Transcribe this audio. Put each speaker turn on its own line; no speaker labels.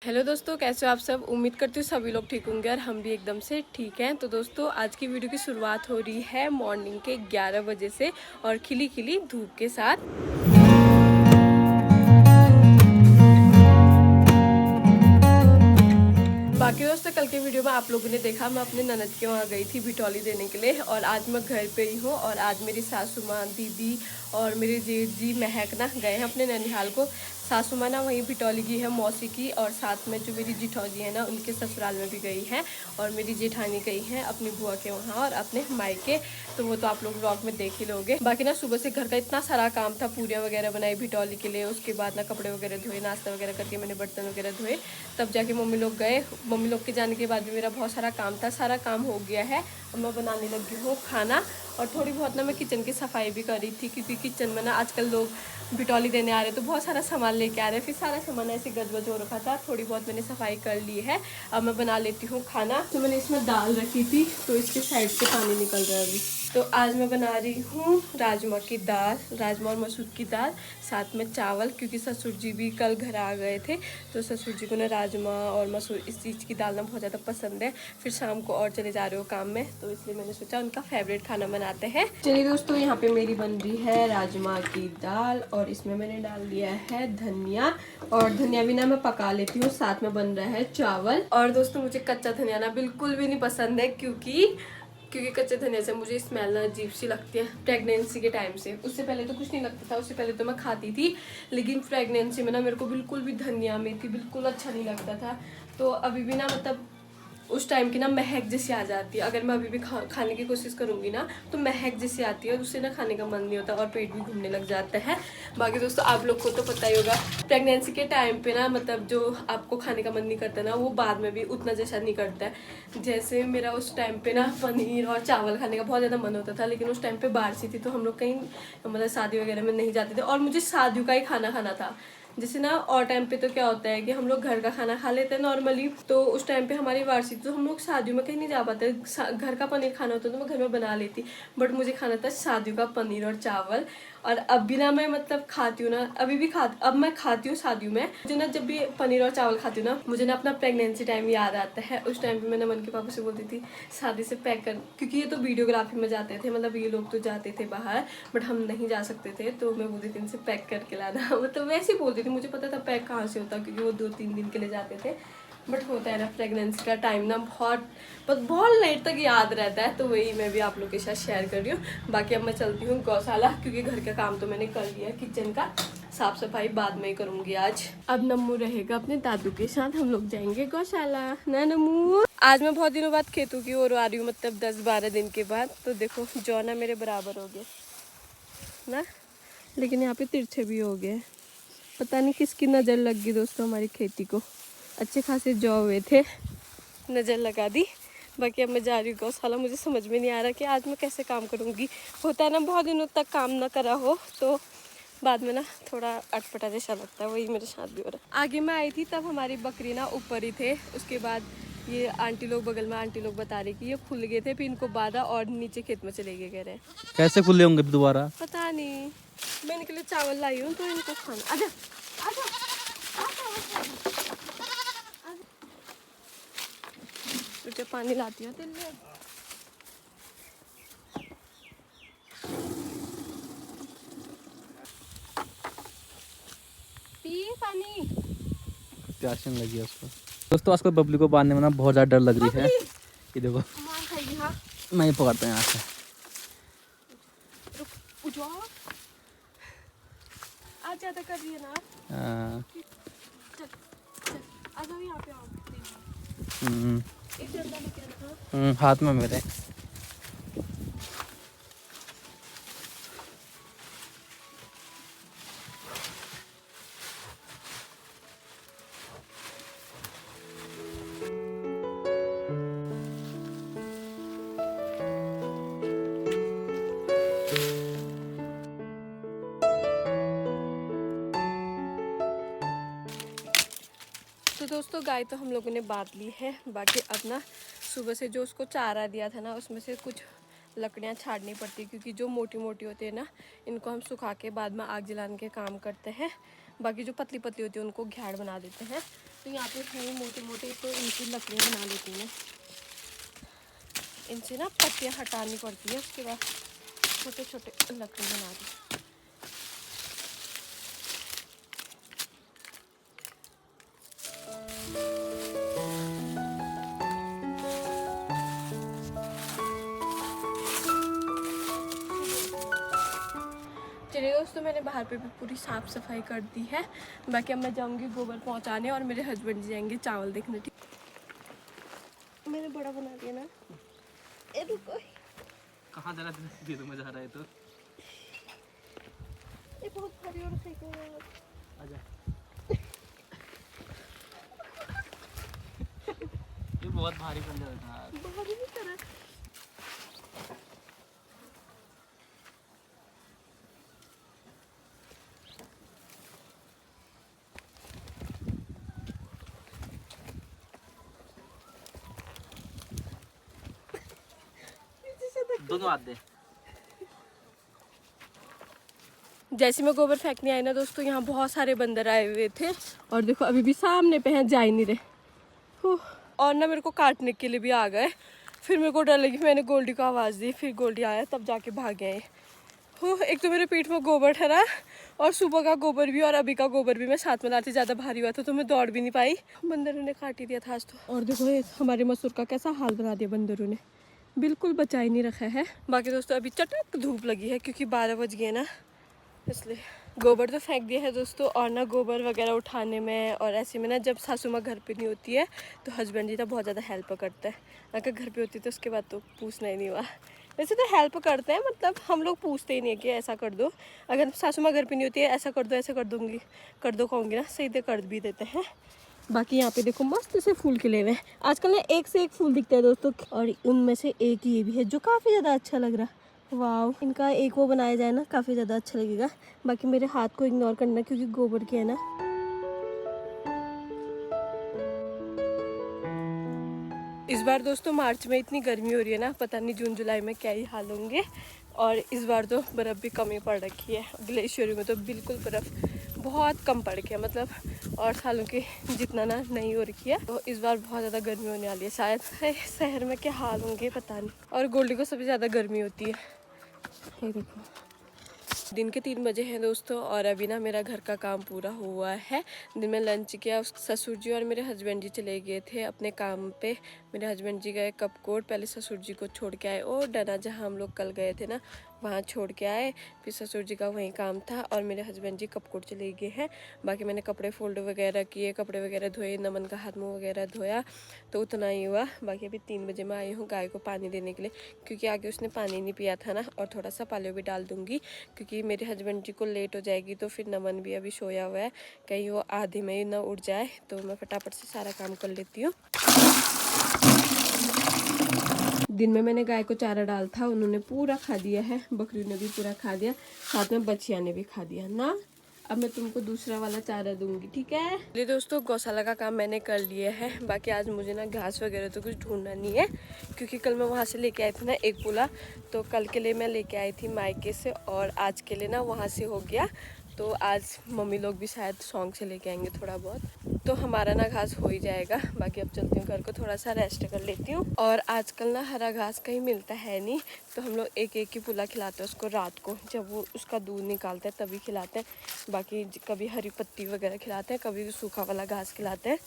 Hello दोस्तों, कैसे हो आप सब। उम्मीद करती हूँ सभी लोग ठीक होंगे और हम भी एकदम से ठीक हैं। तो दोस्तों, आज की वीडियो की शुरुआत हो रही है मॉर्निंग के 11 बजे से और खिली खिली धूप के साथ। बाकी दोस्तों, कल के वीडियो में आप लोगों ने देखा मैं अपने ननद के वहाँ गई थी बिटौली देने के लिए और आज मैं घर पे ही हूँ। और आज मेरी सासू माँ, दीदी और मेरे जेठ जी महक ना गए हैं अपने ननिहाल को। सासू माँ ना वहीं बिटौली की है मौसी की, और साथ में जो मेरी जिठौजी है ना उनके ससुराल में भी गई हैं। और मेरी जेठानी गई हैं अपनी बुआ के वहाँ और अपने मायके। तो वो तो आप लोग ब्लॉग में देख ही लोगे। बाकी ना सुबह से घर का इतना सारा काम था, पूरियाँ वगैरह बनाई बिटौली के लिए, उसके बाद ना कपड़े वगैरह धोए, नाश्ता वगैरह करके मैंने बर्तन वगैरह धोए, तब जाके मम्मी लोग गए। मम्मी लोग के जाने के बाद भी मेरा बहुत सारा काम था, सारा काम हो गया है और मैं बनाने लगी हूँ खाना। और थोड़ी बहुत ना मैं किचन की सफाई भी कर रही थी, क्योंकि किचन में ना आजकल लोग बिटौली देने आ रहे तो बहुत सारा सामान लेके आ रहे हैं, फिर सारा सामान ऐसे गजबज हो रखा था। थोड़ी बहुत मैंने सफाई कर ली है, अब मैं बना लेती हूँ खाना। तो मैंने इसमें दाल रखी थी तो इसके साइड से पानी निकल रहा है अभी। तो आज मैं बना रही हूँ राजमा की दाल, राजमा और मसूर की दाल, साथ में चावल, क्योंकि ससुर जी भी कल घर आ गए थे। तो ससुर जी को ना राजमा और मसूर इस चीज़ की दाल ना बहुत ज़्यादा पसंद है। फिर शाम को और चले जा रहे हो काम में, तो इसलिए मैंने सोचा उनका फेवरेट खाना बनाते हैं। चलिए दोस्तों, यहाँ पे मेरी बन रही है राजमा की दाल और इसमें मैंने डाल दिया है धनिया, और धनिया भी ना मैं पका लेती हूँ। साथ में बन रहा है चावल। और दोस्तों, मुझे कच्चा धनिया ना बिल्कुल भी नहीं पसंद है, क्योंकि कच्चे धनिया से मुझे स्मेल ना अजीब सी लगती है। प्रेगनेंसी के टाइम से, उससे पहले तो कुछ नहीं लगता था, उससे पहले तो मैं खाती थी, लेकिन प्रेगनेंसी में ना मेरे को बिल्कुल भी धनिया मेथी बिल्कुल अच्छा नहीं लगता था। तो अभी भी ना मतलब उस टाइम की ना महक जैसी आ जाती है। अगर मैं अभी भी खाने की कोशिश करूंगी ना तो महक जैसी आती है और उससे ना खाने का मन नहीं होता और पेट भी घूमने लग जाता है। बाकी दोस्तों, आप लोग को तो पता ही होगा, प्रेगनेंसी के टाइम पे ना मतलब जो आपको खाने का मन नहीं करता ना, वो बाद में भी उतना जैसा नहीं करता है। जैसे मेरा उस टाइम पे ना पनीर और चावल खाने का बहुत ज़्यादा मन होता था, लेकिन उस टाइम पे बाहर सी थी तो हम लोग कहीं मतलब शादी वगैरह में नहीं जाते थे और मुझे शादियों का ही खाना खाना था। जैसे ना और टाइम पे तो क्या होता है कि हम लोग घर का खाना खा लेते हैं नॉर्मली, तो उस टाइम पे हमारी वार्षिक तो हम लोग शादियों में कहीं नहीं जा पाते। घर का पनीर खाना होता तो मैं घर में बना लेती, बट मुझे खाना था शादियों का पनीर और चावल। और अब भी ना मैं मतलब खाती हूँ ना, अभी भी अब मैं खाती हूँ शादियों में। मुझे ना जब भी पनीर और चावल खाती हूँ ना, मुझे ना अपना प्रेगनेंसी टाइम याद आता है। उस टाइम पे मैं नमन के पापा से बोलती थी शादी से पैक कर, क्योंकि ये तो वीडियोग्राफी में जाते थे, मतलब ये लोग तो जाते थे बाहर बट हम नहीं जा सकते थे। तो मैं बोलती थी इनसे पैक करके लाना मतलब वैसे ही बोलती थी, मुझे पता था पैक कहाँ से होता, क्योंकि वो 2-3 दिन के लिए जाते थे। बट होता है ना, प्रेगनेंसी का टाइम ना बहुत लेट तक याद रहता है, तो वही मैं भी आप लोग के साथ शेयर कर रही हूँ। बाकी अब मैं चलती हूँ गौशाला, क्योंकि घर का काम तो मैंने कर लिया, किचन का साफ सफाई बाद में ही करूंगी आज। अब नम्मू रहेगा अपने दादू के साथ, हम लोग जाएंगे गौशाला ना नम्मू। आज मैं बहुत दिनों बाद खेतों की ओर आ रही हूँ, मतलब 10-12 दिन के बाद। तो देखो जौना मेरे बराबर हो गए ना, लेकिन यहाँ पे तिरछे भी हो गए। पता नहीं किसकी नज़र लग गई दोस्तों हमारी खेती को। अच्छे खासे जौ हुए थे, नज़र लगा दी। बाकी अब मैं जा रही हूँ गौशाला। मुझे समझ में नहीं आ रहा कि आज मैं कैसे काम करूँगी। होता है ना, बहुत दिनों तक काम ना करा हो तो बाद में ना थोड़ा अटपटा जैसा लगता है, वही मेरे साथ भी हो रहा है। आगे मैं आई थी तब हमारी बकरी ना ऊपर ही थे, उसके बाद ये आंटी लोग बगल में आंटी लोग बता रही कि ये खुल गए थे, फिर इनको बांधा और नीचे खेत में चले गए कह रहे।
कैसे खुले होंगे दोबारा?
पता नहीं, मैं इनके लिए चावल लाई हूँ तो इनको खाना। आजा आजा तुझे पानी लाती हूँ तेरे लिए। पी पानी।
प्यास नहीं लगी है उसको। दोस्तों, आजकल बबली को बांधने में ना बहुत ज़्यादा डर लग रही है। ये देखो,
मार खाएगी। हाँ
मैं ये पकड़ता हूँ यहाँ से।
रुक, उठो। आज ज़्यादा कर रही है ना।
हाँ।
चल चल, आ जाओ यहाँ पे आओ।
हम्म,
एक डंडा लेके रखा।
हाथ में मेरे।
तो दोस्तों, गाय तो हम लोगों ने बांध ली है। बाकी अब ना सुबह से जो उसको चारा दिया था ना, उसमें से कुछ लकड़ियाँ छाड़नी पड़ती है, क्योंकि जो मोटी मोटी होती है ना, इनको हम सुखा के बाद में आग जलाने के काम करते हैं। बाकी जो पतली पतली होती है उनको घेड़ बना देते हैं। दोस्तों यहाँ पे है मोटे मोटे, तो इनकी लकड़ियाँ बना लेती हूँ मैं। इनसे ना पत्तियाँ हटानी पड़ती है, उसके बाद छोटे छोटे लकड़ी बना दी। चलिए दोस्तों, मैंने बाहर पे भी पूरी साफ़ सफाई कर दी है। बाकी अब मैं जाऊँगी गोबर पहुँचाने और मेरे हस्बैंड जी जाएंगे चावल देखने। ठीक, मैंने बड़ा बना दिया ना। ए रुको,
कहाँ जरा दे दो, मजा आ रहा है तो
ये बहुत भारी और फेंकेगा।
आजा। ये बहुत भारी बन जाता है।
भारी नहीं करा।
दोनों हाथ दे।
जैसे मैं गोबर फेंकने आई ना दोस्तों, यहाँ बहुत सारे बंदर आए हुए थे और देखो अभी भी सामने पे हैं, जा ही नहीं रहे। और ना मेरे को काटने के लिए भी आ गए। फिर मेरे को डर लगी, मैंने गोल्डी को आवाज़ दी, फिर गोल्डी आया तब जाके भाग गए। एक तो मेरे पीठ में गोबर ठहरा और सुबह का गोबर भी और अभी का गोबर भी मैं साथ में लाती, ज़्यादा भारी हुआ था तो मैं दौड़ भी नहीं पाई। बंदरों ने काट ही दिया था आज तो। और देखो ये हमारे मसूर का कैसा हाल बना दिया बंदरों ने, बिल्कुल बचा ही नहीं रखा है। बाकी दोस्तों अभी चटक धूप लगी है क्योंकि 12 बज गए ना, इसलिए गोबर तो फेंक दिया है दोस्तों। और ना गोबर वगैरह उठाने में और ऐसे में ना, जब सासू माँ घर पे नहीं होती है तो हस्बैंड जी तो बहुत ज़्यादा हेल्प करता है। अगर घर पे होती तो उसके बाद तो पूछना ही नहीं हुआ। वैसे तो हेल्प करते हैं, मतलब हम लोग पूछते ही नहीं है कि ऐसा कर दो। अगर सासू माँ घर पे नहीं होती है, ऐसा कर दो ऐसा कर दूँगी, कर दो कहूँगी ना, सीधे कर भी देते हैं। बाकी यहाँ पे देखो मस्त से फूल खिले हुए हैं। आजकल ना एक से एक फूल दिखते हैं दोस्तों, और उनमें से एक ये भी है जो काफ़ी ज़्यादा अच्छा लग रहा है। वाह, इनका एक वो बनाया जाए ना, काफ़ी ज़्यादा अच्छा लगेगा। बाकी मेरे हाथ को इग्नोर करना क्योंकि गोबर के है ना। इस बार दोस्तों मार्च में इतनी गर्मी हो रही है ना, पता नहीं जून जुलाई में क्या ही हाल होंगे। और इस बार तो बर्फ़ भी कम ही पड़ रखी है। ग्लेशियर में तो बिल्कुल बर्फ़ बहुत कम पड़ गया, मतलब और सालों के जितना ना नहीं हो रखी है। तो इस बार बहुत ज़्यादा गर्मी होने वाली है। शायद शहर में क्या हाल होंगे पता नहीं। और गोल्डी को सबसे ज़्यादा गर्मी होती है। ये देखो दिन के 3 बजे हैं दोस्तों, और अभी ना मेरा घर का काम पूरा हुआ है। दिन में लंच किया, ससुर जी और मेरे हस्बैंड जी चले गए थे अपने काम पे। मेरे हस्बैंड जी गए कपकोट, पहले ससुर जी को छोड़ के आए और डना जहाँ हम लोग कल गए थे ना वहाँ छोड़ के आए। फिर ससुर जी का वहीं काम था और मेरे हस्बैंड जी कपकोट चले गए हैं। बाकी मैंने कपड़े फोल्ड वगैरह किए, कपड़े वगैरह धोए, नमन का हाथ मुँह वगैरह धोया, तो उतना ही हुआ। बाकी अभी 3 बजे मैं आई हूँ गाय को पानी देने के लिए, क्योंकि आगे उसने पानी नहीं पिया था ना। और थोड़ा सा पाले भी डाल दूँगी क्योंकि मेरे हस्बैंड जी को लेट हो जाएगी। तो फिर नमन भी अभी सोया हुआ है, कहीं वो आधे में ही ना उठ जाए, तो मैं फटाफट से सारा काम कर लेती हूँ। दिन में मैंने गाय को चारा डाला था, उन्होंने पूरा खा दिया है, बकरी ने भी पूरा खा दिया, साथ में बच्चियाँ ने भी खा दिया ना। अब मैं तुमको दूसरा वाला चारा दूंगी, ठीक है। ये दोस्तों गौशाला का काम मैंने कर लिया है। बाकी आज मुझे ना घास वगैरह तो कुछ ढूंढना नहीं है, क्योंकि कल मैं वहाँ से लेके आई थी ना एक पुला, तो कल के लिए मैं लेके आई थी मायके से और आज के लिए ना वहाँ से हो गया। तो आज मम्मी लोग भी शायद सॉन्ग से लेके आएंगे थोड़ा बहुत, तो हमारा ना घास हो ही जाएगा। बाकी अब चलती हूँ घर को, थोड़ा सा रेस्ट कर लेती हूँ। और आजकल ना हरा घास कहीं मिलता है नहीं, तो हम लोग एक एक ही पुला खिलाते हैं उसको रात को, जब वो उसका दूध निकालते हैं तभी खिलाते हैं। बाकी कभी हरी पत्ती वगैरह खिलाते हैं, कभी सूखा वाला घास खिलाते हैं।